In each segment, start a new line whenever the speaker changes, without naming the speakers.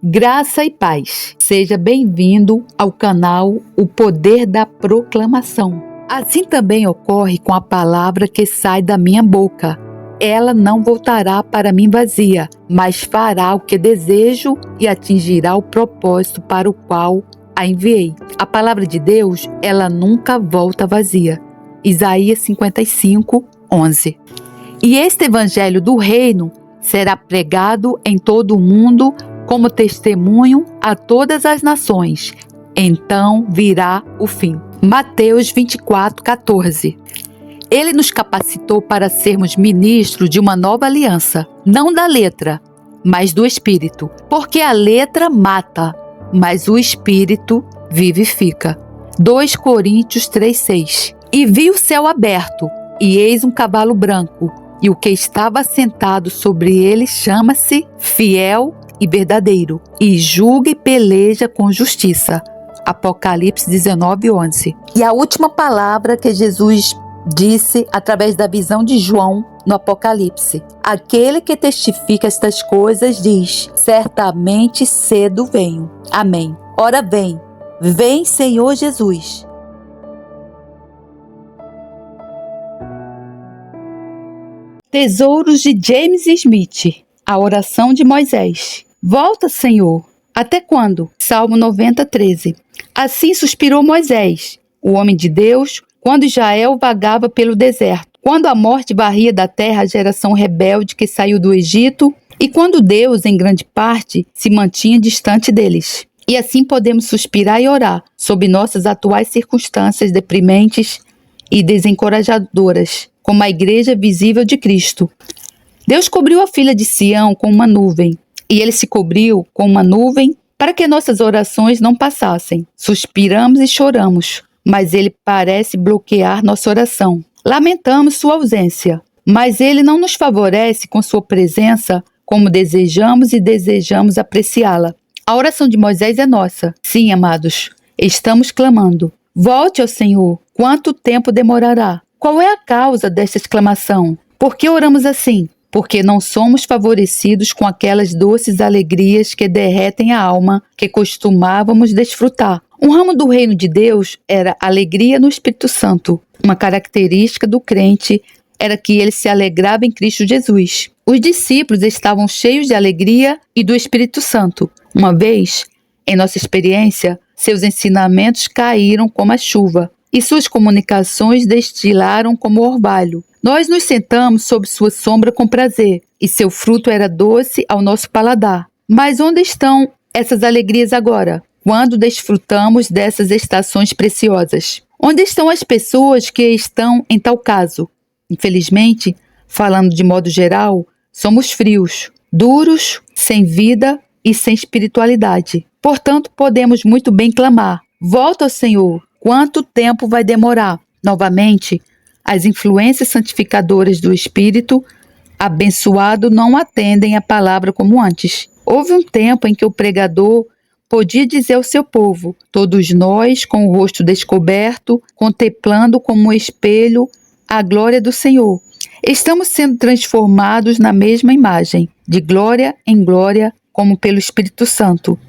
Graça e paz. Seja bem-vindo ao canal O Poder da Proclamação. Assim também ocorre com a palavra que sai da minha boca. Ela não voltará para mim vazia, mas fará o que desejo e atingirá o propósito para o qual a enviei. A palavra de Deus, ela nunca volta vazia. Isaías 55, 11. E este evangelho do reino será pregado em todo o mundo como testemunho a todas as nações. Então virá o fim. Mateus 24, 14. Ele nos capacitou para sermos ministros de uma nova aliança, não da letra, mas do Espírito. Porque a letra mata, mas o Espírito vivifica. 2 Coríntios 3, 6. E vi o céu aberto, e eis um cavalo branco, e o que estava sentado sobre ele chama-se Fiel e Verdadeiro, e julga e peleja com justiça. Apocalipse 19, 11. E a última palavra que Jesus disse através da visão de João no Apocalipse: aquele que testifica estas coisas diz: certamente cedo venho. Amém. Ora vem Senhor Jesus. Tesouros de James Smith. A oração de Moisés. Volta, Senhor. Até quando? Salmo 90, 13. Assim suspirou Moisés, o homem de Deus, quando Israel vagava pelo deserto, quando a morte varria da terra a geração rebelde que saiu do Egito, e quando Deus, em grande parte, se mantinha distante deles. E assim podemos suspirar e orar sob nossas atuais circunstâncias deprimentes e desencorajadoras, como a igreja visível de Cristo. Deus cobriu a filha de Sião com uma nuvem, e ele se cobriu com uma nuvem para que nossas orações não passassem. Suspiramos e choramos, mas ele parece bloquear nossa oração. Lamentamos sua ausência, mas ele não nos favorece com sua presença como desejamos e desejamos apreciá-la. A oração de Moisés é nossa. Sim, amados, estamos clamando. Volte ao Senhor. Quanto tempo demorará? Qual é a causa desta exclamação? Por que oramos assim? Porque não somos favorecidos com aquelas doces alegrias que derretem a alma que costumávamos desfrutar. Um ramo do reino de Deus era alegria no Espírito Santo. Uma característica do crente era que ele se alegrava em Cristo Jesus. Os discípulos estavam cheios de alegria e do Espírito Santo. Uma vez, em nossa experiência, seus ensinamentos caíram como a chuva e suas comunicações destilaram como orvalho. Nós nos sentamos sob sua sombra com prazer, e seu fruto era doce ao nosso paladar. Mas onde estão essas alegrias agora? Quando desfrutamos dessas estações preciosas? Onde estão as pessoas que estão em tal caso? Infelizmente, falando de modo geral, somos frios, duros, sem vida e sem espiritualidade. Portanto, podemos muito bem clamar: volta ao Senhor. Quanto tempo vai demorar? Novamente, as influências santificadoras do Espírito abençoado não atendem a palavra como antes. Houve um tempo em que o pregador podia dizer ao seu povo: todos nós, com o rosto descoberto, contemplando como um espelho a glória do Senhor, estamos sendo transformados na mesma imagem, de glória em glória, como pelo Espírito Santo.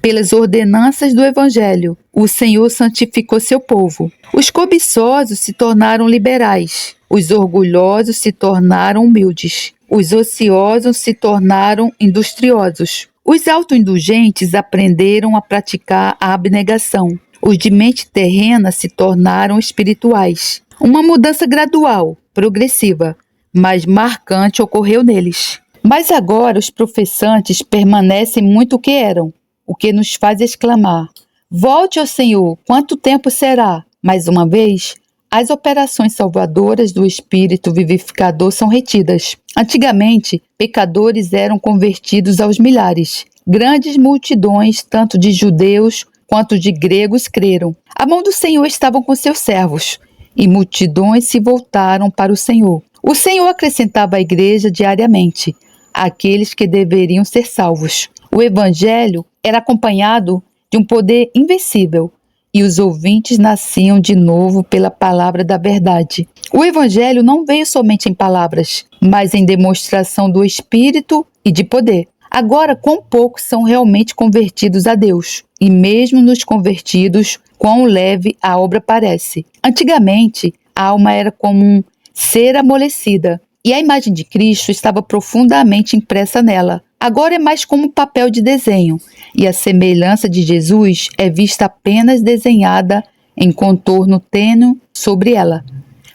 Pelas ordenanças do Evangelho, o Senhor santificou seu povo. Os cobiçosos se tornaram liberais, os orgulhosos se tornaram humildes, os ociosos se tornaram industriosos, os autoindulgentes aprenderam a praticar a abnegação, os de mente terrena se tornaram espirituais. Uma mudança gradual, progressiva, mas marcante ocorreu neles. Mas agora os professantes permanecem muito o que eram, o que nos faz exclamar: volte ao Senhor, quanto tempo será? Mais uma vez, as operações salvadoras do Espírito vivificador são retidas. Antigamente, pecadores eram convertidos aos milhares. Grandes multidões, tanto de judeus quanto de gregos, creram. A mão do Senhor estava com seus servos, e multidões se voltaram para o Senhor. O Senhor acrescentava à igreja diariamente aqueles que deveriam ser salvos. O Evangelho era acompanhado de um poder invencível, e os ouvintes nasciam de novo pela palavra da verdade. O Evangelho não veio somente em palavras, mas em demonstração do Espírito e de poder. Agora, quão poucos são realmente convertidos a Deus? E mesmo nos convertidos, quão leve a obra parece. Antigamente, a alma era como um cera amolecida, e a imagem de Cristo estava profundamente impressa nela. Agora é mais como um papel de desenho, e a semelhança de Jesus é vista apenas desenhada em contorno tênue sobre ela.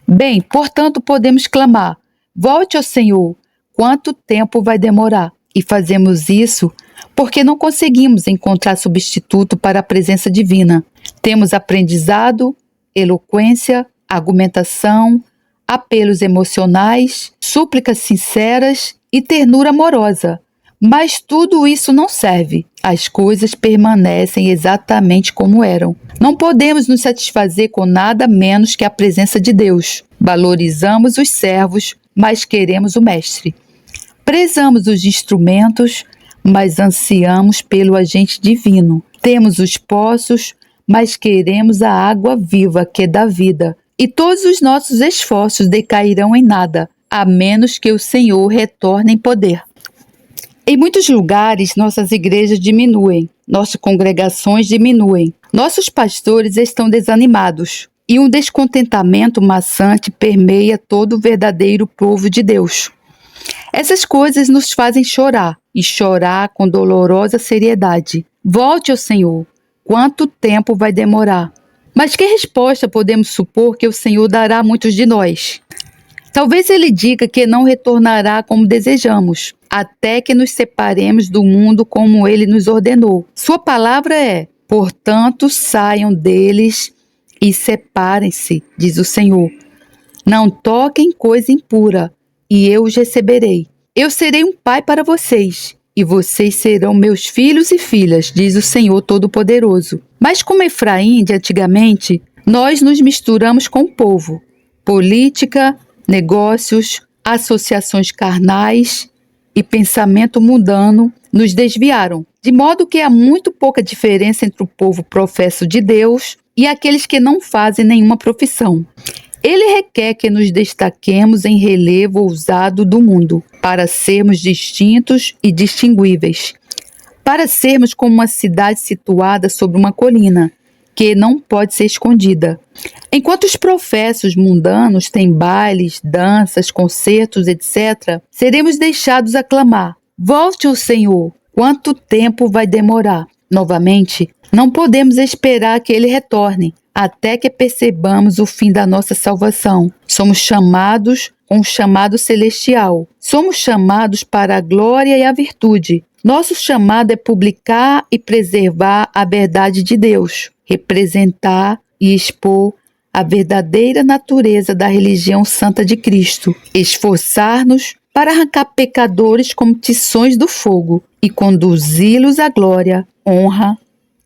Bem, portanto, podemos clamar: volte ao Senhor, quanto tempo vai demorar? E fazemos isso porque não conseguimos encontrar substituto para a presença divina. Temos aprendizado, eloquência, argumentação, apelos emocionais, súplicas sinceras e ternura amorosa. Mas tudo isso não serve. As coisas permanecem exatamente como eram. Não podemos nos satisfazer com nada menos que a presença de Deus. Valorizamos os servos, mas queremos o Mestre. Prezamos os instrumentos, mas ansiamos pelo agente divino. Temos os poços, mas queremos a água viva que dá vida. E todos os nossos esforços decairão em nada, a menos que o Senhor retorne em poder. Em muitos lugares, nossas igrejas diminuem, nossas congregações diminuem, nossos pastores estão desanimados e um descontentamento maçante permeia todo o verdadeiro povo de Deus. Essas coisas nos fazem chorar, e chorar com dolorosa seriedade. Volte ao Senhor. Quanto tempo vai demorar? Mas que resposta podemos supor que o Senhor dará a muitos de nós? Talvez Ele diga que não retornará como desejamos, até que nos separemos do mundo como Ele nos ordenou. Sua palavra é: portanto, saiam deles e separem-se, diz o Senhor. Não toquem coisa impura, e eu os receberei. Eu serei um pai para vocês, e vocês serão meus filhos e filhas, diz o Senhor Todo-Poderoso. Mas como Efraim de antigamente, nós nos misturamos com o povo. Política, negócios, associações carnais e pensamento mundano nos desviaram, de modo que há muito pouca diferença entre o povo professo de Deus e aqueles que não fazem nenhuma profissão. Ele requer que nos destaquemos em relevo ousado do mundo, para sermos distintos e distinguíveis, para sermos como uma cidade situada sobre uma colina, que não pode ser escondida. Enquanto os professos mundanos têm bailes, danças, concertos, etc., seremos deixados a clamar: volte ao Senhor, quanto tempo vai demorar? Novamente, não podemos esperar que Ele retorne, até que percebamos o fim da nossa salvação. Somos chamados com um chamado celestial. Somos chamados para a glória e a virtude. Nosso chamado é publicar e preservar a verdade de Deus, representar e expor a verdadeira natureza da religião santa de Cristo, esforçar-nos para arrancar pecadores como tições do fogo e conduzi-los à glória, honra,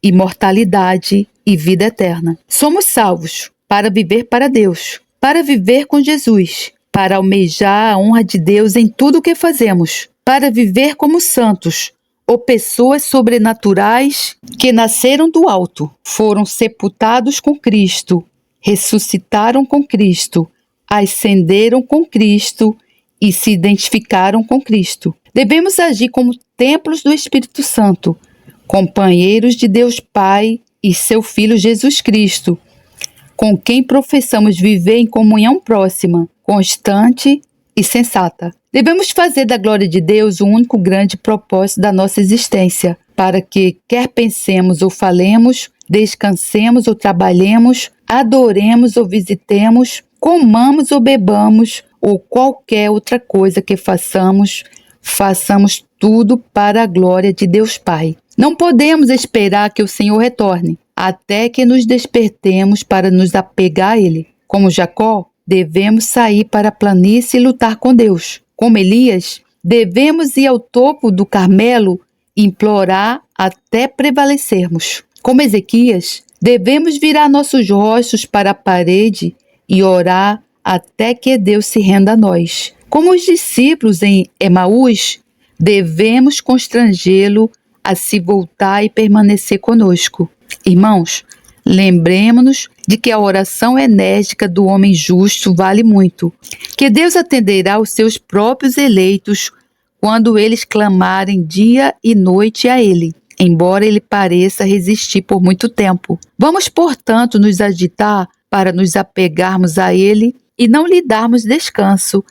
imortalidade e vida eterna. Somos salvos para viver para Deus, para viver com Jesus, para almejar a honra de Deus em tudo o que fazemos, para viver como santos ou pessoas sobrenaturais que nasceram do alto, foram sepultados com Cristo, ressuscitaram com Cristo, ascenderam com Cristo e se identificaram com Cristo. Devemos agir como templos do Espírito Santo, companheiros de Deus Pai e seu Filho Jesus Cristo, com quem professamos viver em comunhão próxima, constante e sensata. Devemos fazer da glória de Deus o único grande propósito da nossa existência, para que, quer pensemos ou falemos, descansemos ou trabalhemos, adoremos ou visitemos, comamos ou bebamos, ou qualquer outra coisa que façamos tudo para a glória de Deus Pai. Não podemos esperar que o Senhor retorne, até que nos despertemos para nos apegar a Ele. Como Jacó, devemos sair para a planície e lutar com Deus. Como Elias, devemos ir ao topo do Carmelo e implorar até prevalecermos. Como Ezequias, devemos virar nossos rostos para a parede e orar até que Deus se renda a nós. Como os discípulos em Emaús, devemos constrangê-lo a se voltar e permanecer conosco. Irmãos, lembremos-nos de que a oração enérgica do homem justo vale muito, que Deus atenderá aos seus próprios eleitos quando eles clamarem dia e noite a ele, embora ele pareça resistir por muito tempo. Vamos, portanto, nos agitar para nos apegarmos a ele e não lhe darmos descanso,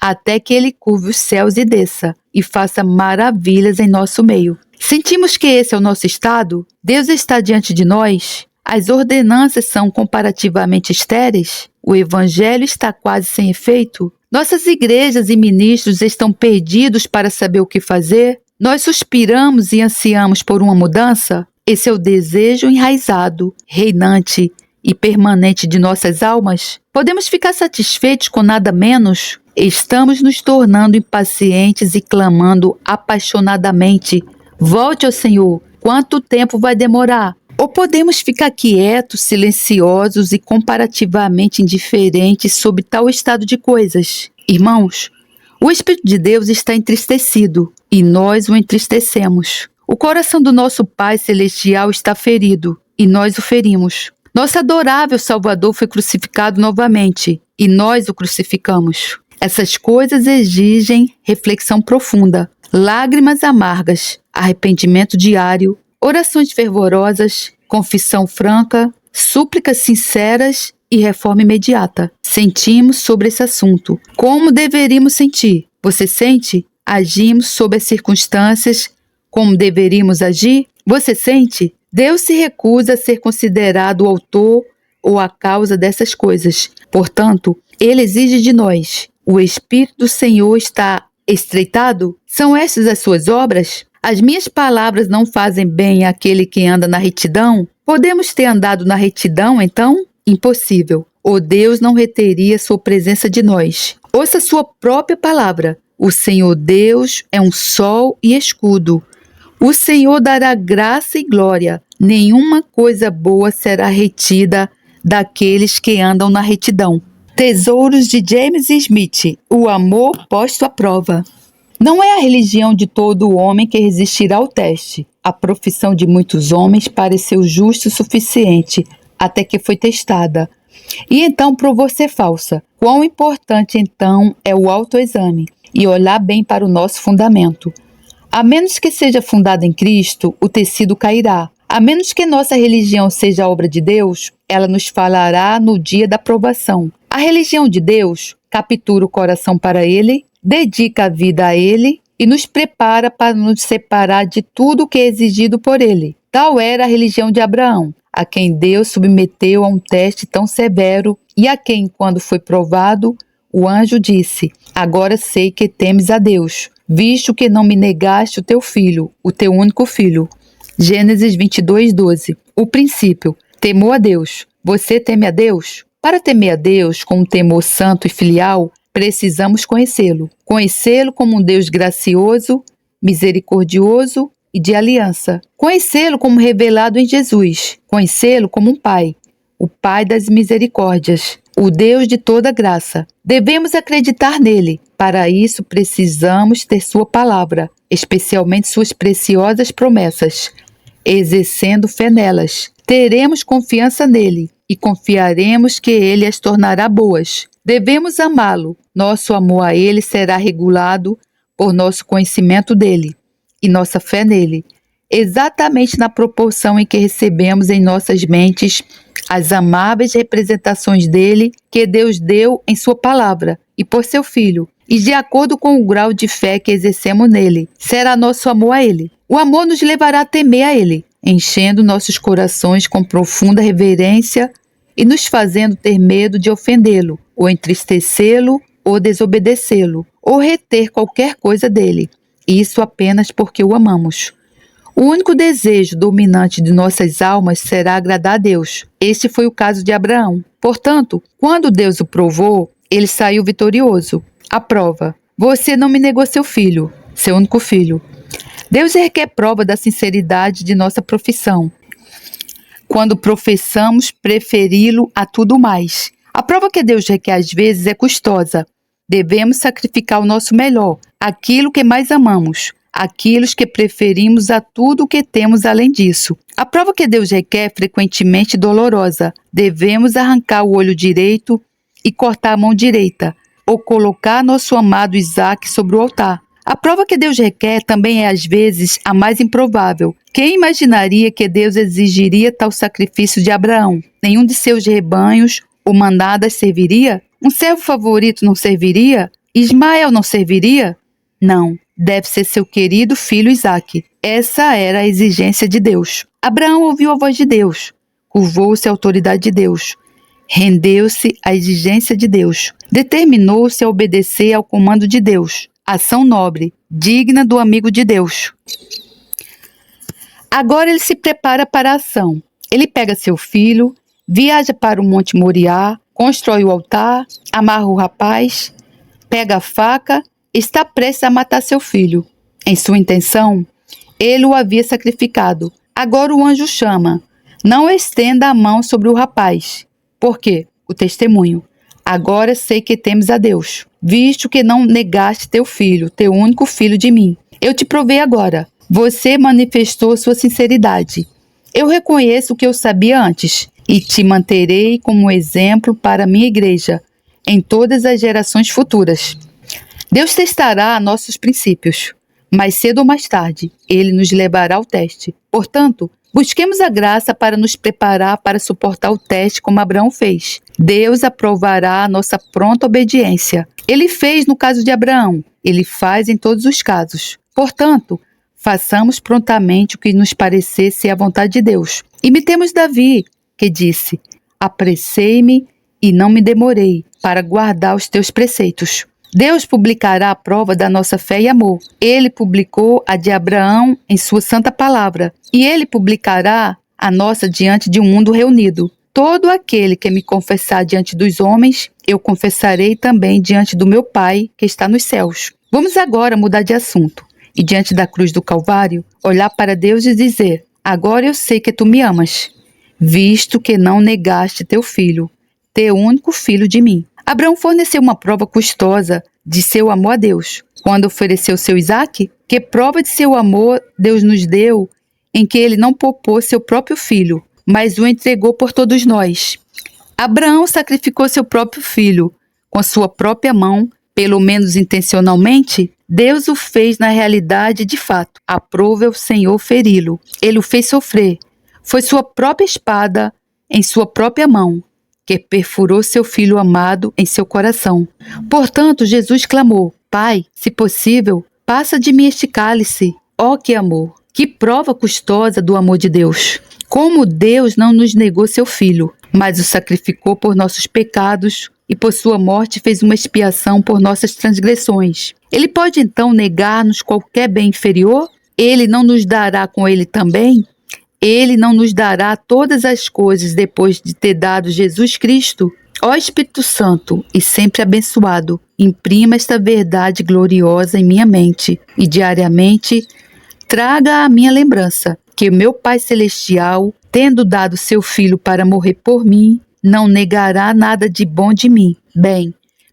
até que ele curve os céus e desça, e faça maravilhas em nosso meio. Sentimos que esse é o nosso estado? Deus está diante de nós? As ordenanças são comparativamente estéreis? O evangelho está quase sem efeito? Nossas igrejas e ministros estão perdidos para saber o que fazer? Nós suspiramos e ansiamos por uma mudança? Esse é o desejo enraizado, reinante e permanente de nossas almas? Podemos ficar satisfeitos com nada menos? Estamos nos tornando impacientes e clamando apaixonadamente: volte ao Senhor, quanto tempo vai demorar? Ou podemos ficar quietos, silenciosos e comparativamente indiferentes sobre tal estado de coisas? Irmãos, o Espírito de Deus está entristecido e nós o entristecemos. O coração do nosso Pai Celestial está ferido e nós o ferimos. Nosso adorável Salvador foi crucificado novamente e nós o crucificamos. Essas coisas exigem reflexão profunda, lágrimas amargas, arrependimento diário, orações fervorosas, confissão franca, súplicas sinceras e reforma imediata. Sentimos sobre esse assunto. Como deveríamos sentir? Você sente? Agimos sob as circunstâncias como deveríamos agir? Você sente? Deus se recusa a ser considerado o autor ou a causa dessas coisas. Portanto, Ele exige de nós. O Espírito do Senhor está estreitado? São estas as suas obras? As minhas palavras não fazem bem àquele que anda na retidão? Podemos ter andado na retidão, então? Impossível. O Deus não reteria sua presença de nós. Ouça sua própria palavra. O Senhor Deus é um sol e escudo. O Senhor dará graça e glória. Nenhuma coisa boa será retida daqueles que andam na retidão. Tesouros de James Smith. O amor posto à prova. Não é a religião de todo homem que resistirá ao teste. A profissão de muitos homens pareceu justa o suficiente, até que foi testada. E então provou ser falsa. Quão importante então é o autoexame e olhar bem para o nosso fundamento. A menos que seja fundado em Cristo, o tecido cairá. A menos que nossa religião seja obra de Deus, ela nos falará no dia da provação. A religião de Deus captura o coração para Ele, dedica a vida a Ele e nos prepara para nos separar de tudo o que é exigido por Ele. Tal era a religião de Abraão, a quem Deus submeteu a um teste tão severo e a quem, quando foi provado, o anjo disse: agora sei que temes a Deus, visto que não me negaste o teu filho, o teu único filho. Gênesis 22:12. O princípio. Temor a Deus. Você teme a Deus? Para temer a Deus com um temor santo e filial, precisamos conhecê-lo. Conhecê-lo como um Deus gracioso, misericordioso e de aliança. Conhecê-lo como revelado em Jesus. Conhecê-lo como um Pai, o Pai das misericórdias, o Deus de toda graça. Devemos acreditar nele. Para isso, precisamos ter sua palavra, especialmente suas preciosas promessas. Exercendo fé nelas, teremos confiança nele e confiaremos que ele as tornará boas. Devemos amá-lo. Nosso amor a ele será regulado por nosso conhecimento dele e nossa fé nele, exatamente na proporção em que recebemos em nossas mentes as amáveis representações dele que Deus deu em sua palavra e por seu Filho, e de acordo com o grau de fé que exercemos nele, será nosso amor a ele. O amor nos levará a temer a ele, enchendo nossos corações com profunda reverência e nos fazendo ter medo de ofendê-lo, ou entristecê-lo, ou desobedecê-lo, ou reter qualquer coisa dele. Isso apenas porque o amamos. O único desejo dominante de nossas almas será agradar a Deus. Este foi o caso de Abraão. Portanto, quando Deus o provou, ele saiu vitorioso. A prova: você não me negou seu filho, seu único filho. Deus requer prova da sinceridade de nossa profissão, quando professamos preferi-lo a tudo mais. A prova que Deus requer às vezes é custosa. Devemos sacrificar o nosso melhor, aquilo que mais amamos, aquilo que preferimos a tudo o que temos além disso. A prova que Deus requer é frequentemente dolorosa. Devemos arrancar o olho direito e cortar a mão direita, ou colocar nosso amado Isaque sobre o altar. A prova que Deus requer também é às vezes a mais improvável. Quem imaginaria que Deus exigiria tal sacrifício de Abraão? Nenhum de seus rebanhos ou mandadas serviria? Um servo favorito não serviria? Ismael não serviria? Não, deve ser seu querido filho Isaque. Essa era a exigência de Deus. Abraão ouviu a voz de Deus, curvou-se à autoridade de Deus, rendeu-se à exigência de Deus, determinou-se a obedecer ao comando de Deus. Ação nobre, digna do amigo de Deus. Agora ele se prepara para a ação. Ele pega seu filho, viaja para o Monte Moriá, constrói o altar, amarra o rapaz, pega a faca, está prestes a matar seu filho. Em sua intenção, ele o havia sacrificado. Agora o anjo chama: não estenda a mão sobre o rapaz. Por quê? O testemunho. Agora sei que temes a Deus, visto que não negaste teu filho, teu único filho de mim. Eu te provei agora. Você manifestou sua sinceridade. Eu reconheço o que eu sabia antes e te manterei como exemplo para a minha igreja em todas as gerações futuras. Deus testará nossos princípios. Mais cedo ou mais tarde, Ele nos levará ao teste. Portanto, busquemos a graça para nos preparar para suportar o teste como Abraão fez. Deus aprovará a nossa pronta obediência. Ele fez no caso de Abraão. Ele faz em todos os casos. Portanto, façamos prontamente o que nos parecer ser a vontade de Deus. Imitemos Davi, que disse: apressei-me e não me demorei para guardar os teus preceitos. Deus publicará a prova da nossa fé e amor. Ele publicou a de Abraão em sua santa palavra, e ele publicará a nossa diante de um mundo reunido. Todo aquele que me confessar diante dos homens, eu confessarei também diante do meu Pai que está nos céus. Vamos agora mudar de assunto e, diante da cruz do Calvário, olhar para Deus e dizer: agora eu sei que tu me amas, visto que não negaste teu filho, teu único filho de mim. Abraão forneceu uma prova custosa de seu amor a Deus, quando ofereceu seu Isaque. Que prova de seu amor Deus nos deu em que ele não poupou seu próprio filho, mas o entregou por todos nós. Abraão sacrificou seu próprio filho com sua própria mão, pelo menos intencionalmente. Deus o fez na realidade de fato. Aprove ao Senhor feri-lo. Ele o fez sofrer. Foi sua própria espada em sua própria mão que perfurou seu filho amado em seu coração. Portanto, Jesus clamou: Pai, se possível, passa de mim este cálice. Oh, que amor! Que prova custosa do amor de Deus! Como Deus não nos negou seu filho, mas o sacrificou por nossos pecados e por sua morte fez uma expiação por nossas transgressões. Ele pode então negar-nos qualquer bem inferior? Ele não nos dará com ele também? Ele não nos dará todas as coisas depois de ter dado Jesus Cristo? Ó Espírito Santo e sempre abençoado, imprima esta verdade gloriosa em minha mente e diariamente traga à minha lembrança que meu Pai Celestial, tendo dado seu Filho para morrer por mim, não negará nada de bom de mim.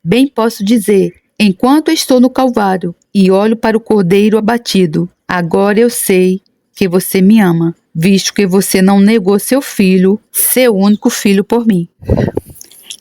Bem posso dizer, enquanto estou no Calvário e olho para o Cordeiro abatido, agora eu sei que você me ama, visto que você não negou seu filho, seu único filho por mim.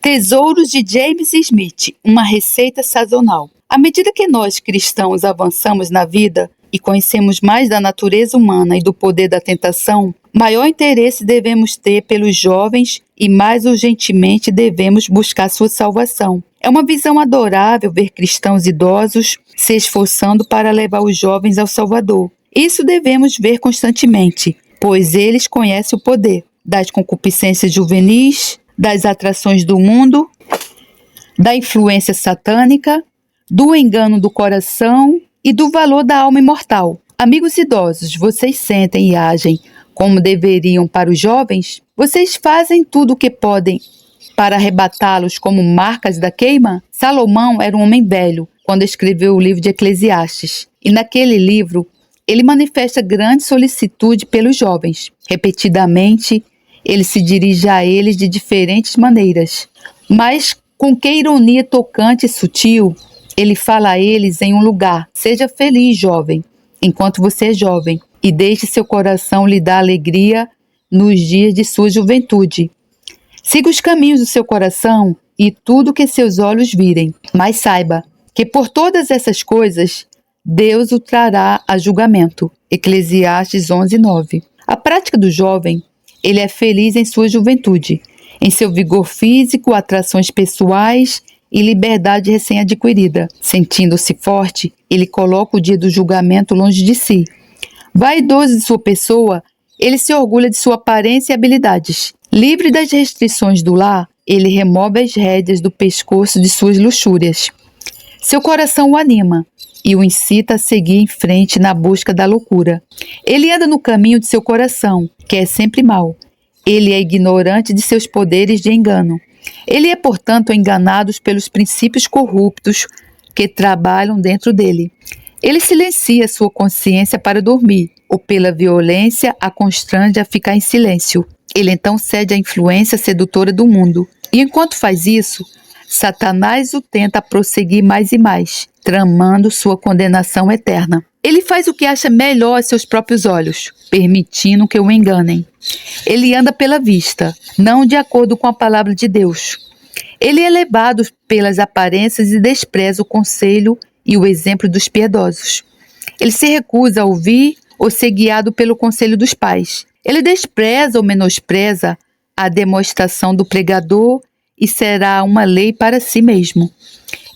Tesouros de James Smith, uma receita sazonal. À medida que nós cristãos avançamos na vida e conhecemos mais da natureza humana e do poder da tentação, maior interesse devemos ter pelos jovens e mais urgentemente devemos buscar sua salvação. É uma visão adorável ver cristãos idosos se esforçando para levar os jovens ao Salvador. Isso devemos ver constantemente, pois eles conhecem o poder das concupiscências juvenis, das atrações do mundo, da influência satânica, do engano do coração e do valor da alma imortal. Amigos idosos, vocês sentem e agem como deveriam para os jovens? Vocês fazem tudo o que podem para arrebatá-los como marcas da queima? Salomão era um homem velho quando escreveu o livro de Eclesiastes, e naquele livro ele manifesta grande solicitude pelos jovens. Repetidamente, ele se dirige a eles de diferentes maneiras, mas com que ironia tocante e sutil, ele fala a eles em um lugar: seja feliz, jovem, enquanto você é jovem, e deixe seu coração lhe dar alegria nos dias de sua juventude. Siga os caminhos do seu coração e tudo que seus olhos virem, mas saiba que por todas essas coisas Deus o trará a julgamento. Eclesiastes 11:9. A prática do jovem, ele é feliz em sua juventude, em seu vigor físico, atrações pessoais e liberdade recém-adquirida. Sentindo-se forte, ele coloca o dia do julgamento longe de si. Vaidoso de sua pessoa, ele se orgulha de sua aparência e habilidades. Livre das restrições do lar, ele remove as rédeas do pescoço de suas luxúrias. Seu coração o anima e o incita a seguir em frente na busca da loucura. Ele anda no caminho de seu coração, que é sempre mau. Ele é ignorante de seus poderes de engano. Ele é, portanto, enganado pelos princípios corruptos que trabalham dentro dele. Ele silencia sua consciência para dormir, ou pela violência a constrange a ficar em silêncio. Ele então cede à influência sedutora do mundo. E enquanto faz isso, Satanás o tenta prosseguir mais e mais, tramando sua condenação eterna. Ele faz o que acha melhor a seus próprios olhos, permitindo que o enganem. Ele anda pela vista, não de acordo com a palavra de Deus. Ele é levado pelas aparências e despreza o conselho e o exemplo dos piedosos. Ele se recusa a ouvir ou ser guiado pelo conselho dos pais. Ele despreza ou menospreza a demonstração do pregador e será uma lei para si mesmo.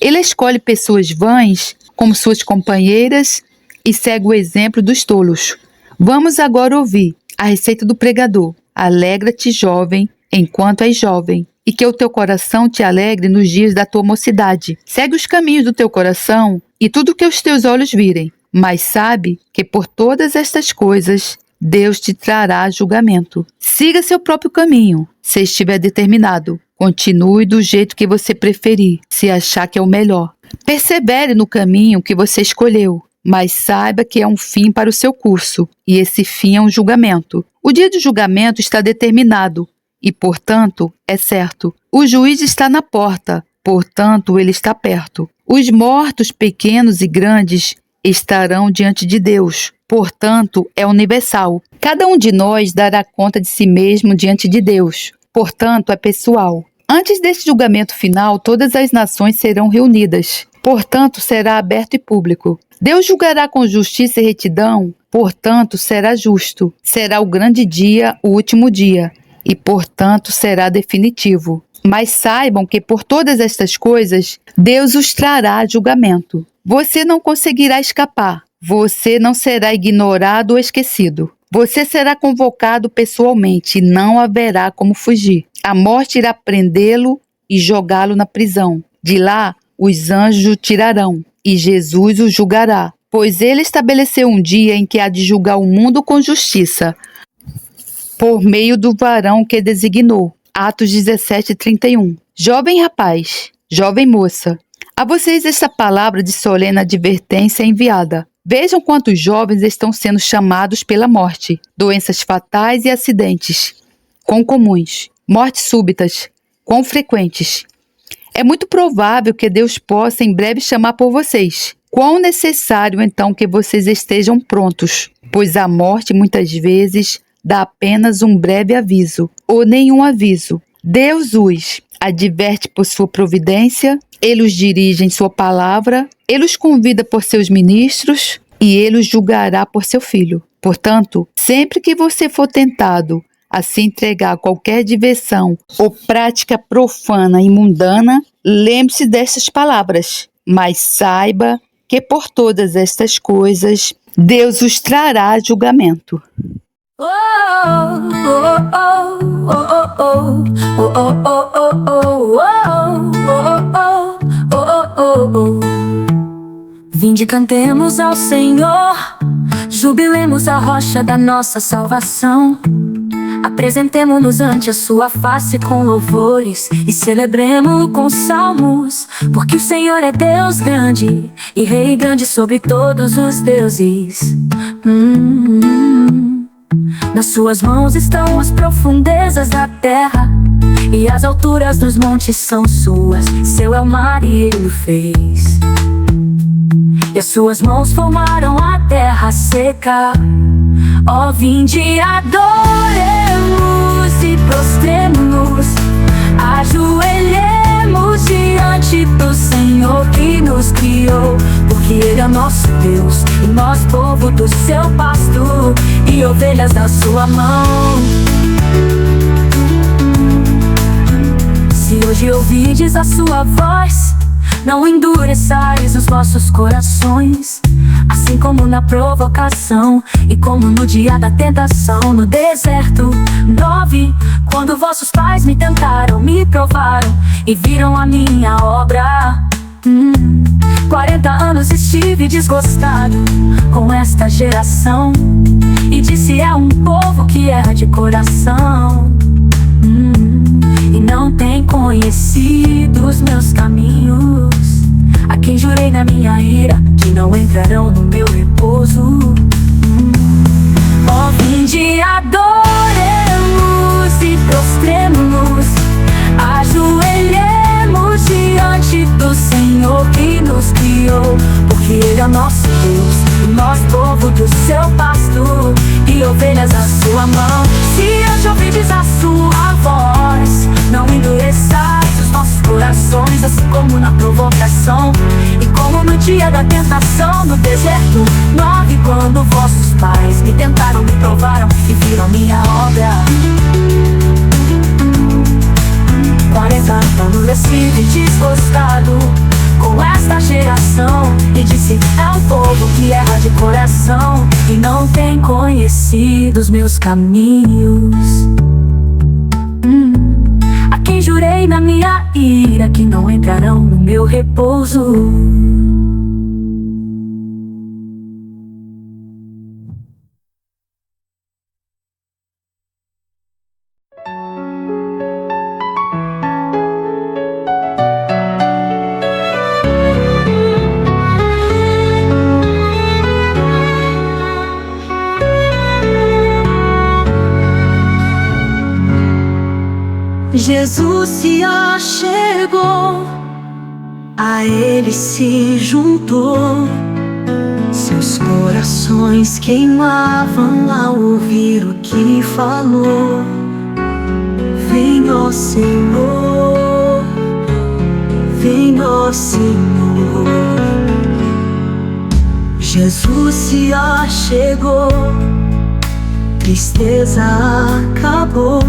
Ele escolhe pessoas vãs como suas companheiras e segue o exemplo dos tolos. Vamos agora ouvir a receita do pregador. Alegra-te, jovem, enquanto és jovem, e que o teu coração te alegre nos dias da tua mocidade. Segue os caminhos do teu coração e tudo o que os teus olhos virem, mas sabe que por todas estas coisas Deus te trará julgamento. Siga seu próprio caminho, se estiver determinado. Continue do jeito que você preferir, se achar que é o melhor. Persevere no caminho que você escolheu, mas saiba que é um fim para o seu curso, e esse fim é um julgamento. O dia do julgamento está determinado, e, portanto, é certo. O juiz está na porta, portanto, ele está perto. Os mortos, pequenos e grandes, estarão diante de Deus, portanto, é universal. Cada um de nós dará conta de si mesmo diante de Deus, portanto, é pessoal. Antes deste julgamento final, todas as nações serão reunidas, portanto, será aberto e público. Deus julgará com justiça e retidão, portanto, será justo. Será o grande dia, o último dia, e, portanto, será definitivo. Mas saibam que por todas estas coisas, Deus os trará a julgamento. Você não conseguirá escapar. Você não será ignorado ou esquecido. Você será convocado pessoalmente e não haverá como fugir. A morte irá prendê-lo e jogá-lo na prisão. De lá, os anjos o tirarão e Jesus o julgará, pois ele estabeleceu um dia em que há de julgar o mundo com justiça, por meio do varão que designou. Atos 17:31. Jovem rapaz, jovem moça, a vocês esta palavra de solene advertência é enviada. Vejam quantos jovens estão sendo chamados pela morte, doenças fatais e acidentes, quão comuns, mortes súbitas, quão frequentes. É muito provável que Deus possa em breve chamar por vocês. Quão necessário então que vocês estejam prontos, pois a morte muitas vezes dá apenas um breve aviso, ou nenhum aviso. Deus os adverte por sua providência, Ele os dirige em sua palavra, Ele os convida por seus ministros e Ele os julgará por seu Filho. Portanto, sempre que você for tentado a se entregar a qualquer diversão ou prática profana e mundana, lembre-se destas palavras, mas saiba que por todas estas coisas Deus os trará a julgamento.
Vinde, cantemos ao Senhor, jubilemos a rocha da nossa salvação. Apresentemo-nos ante a sua face com louvores e celebremo-lo com salmos, porque o Senhor é Deus grande e Rei grande sobre todos os deuses. Nas suas mãos estão as profundezas da terra, e as alturas dos montes são suas. Seu é o mar e ele o fez, e as suas mãos formaram a terra seca. Ó, vinde, adoremos e prostremos-nos, ajoelhemos diante do Senhor que nos criou, porque porque Ele é nosso Deus, e nós povo do seu pasto, e ovelhas da sua mão. Se hoje ouvides a sua voz, não endureçais os vossos corações, assim como na provocação e como no dia da tentação no deserto. 9. Quando vossos pais me tentaram, me provaram e viram a minha obra. 40 anos estive desgostado com esta geração, e disse: é um povo que erra de coração, e não tem conhecido os meus caminhos, a quem jurei na minha ira que não entrarão no meu repouso. Ó, vinde, adoremos e prostremos-nos, ajoelhemos diante do Senhor que nos criou, porque Ele é nosso Deus, e nós povo do seu pasto, e ovelhas da sua mão. Se hoje ouvides a sua voz, não endureçais os nossos corações, assim como na provocação e como no dia da tentação no deserto. 9. Quando vossos pais me tentaram, me provaram e viram minha obra. 40 anos estive desgostado com esta geração, e disse: é um povo que erra de coração, e não tem conhecido os meus caminhos, a quem jurei na minha ira que não entrarão no meu repouso.
Jesus se achegou, a ele se juntou, seus corações queimavam ao ouvir o que falou. Vem, ó Senhor, vem, ó Senhor. Jesus se achegou, tristeza acabou.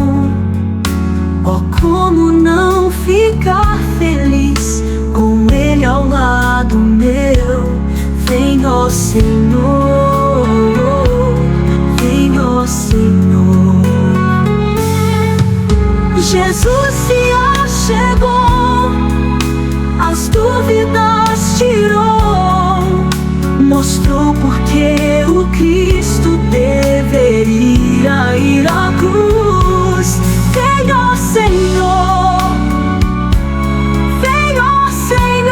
Oh, como não ficar feliz com Ele ao lado meu? Vem, ó Senhor, vem, ó Senhor. Jesus se achegou, as dúvidas tirou, mostrou porque o Cristo deveria ir à cruz. Vem, ó Senhor, vem, ó Senhor.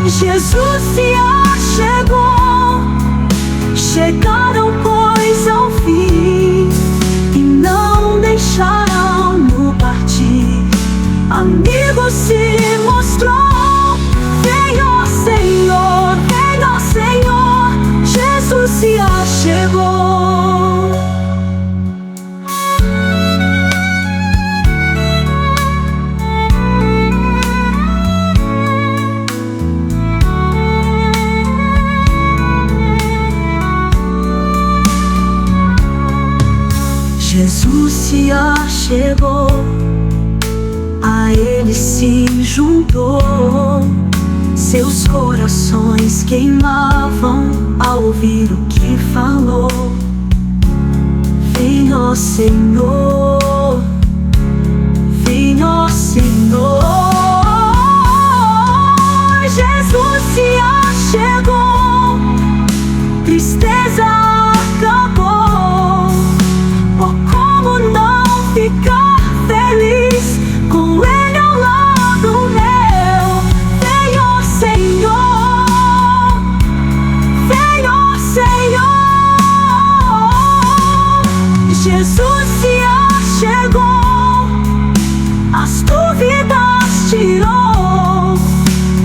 Jesus se achegou, chegaram pois ao fim, e não deixaram-no partir. Amigo se mostrou. Vem, ó Senhor, vem, ó Senhor. Jesus se achegou. Jesus se achegou, a ele se juntou, seus corações queimavam ao ouvir o que falou. Vem, ó Senhor, vem, ó Senhor. Jesus se achegou, tristeza acabou. Oh, como não ficar feliz com Ele ao lado meu? Vem, ó Senhor, vem, ó Senhor. Jesus se achegou, as dúvidas tirou,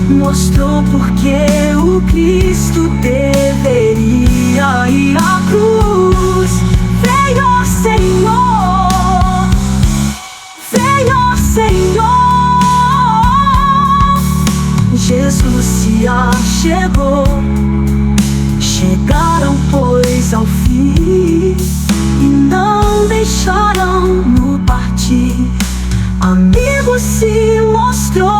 mostrou porque o Cristo deveria ir à cruz. Vem, ó Senhor, vem, ó Senhor. Jesus se mostrou.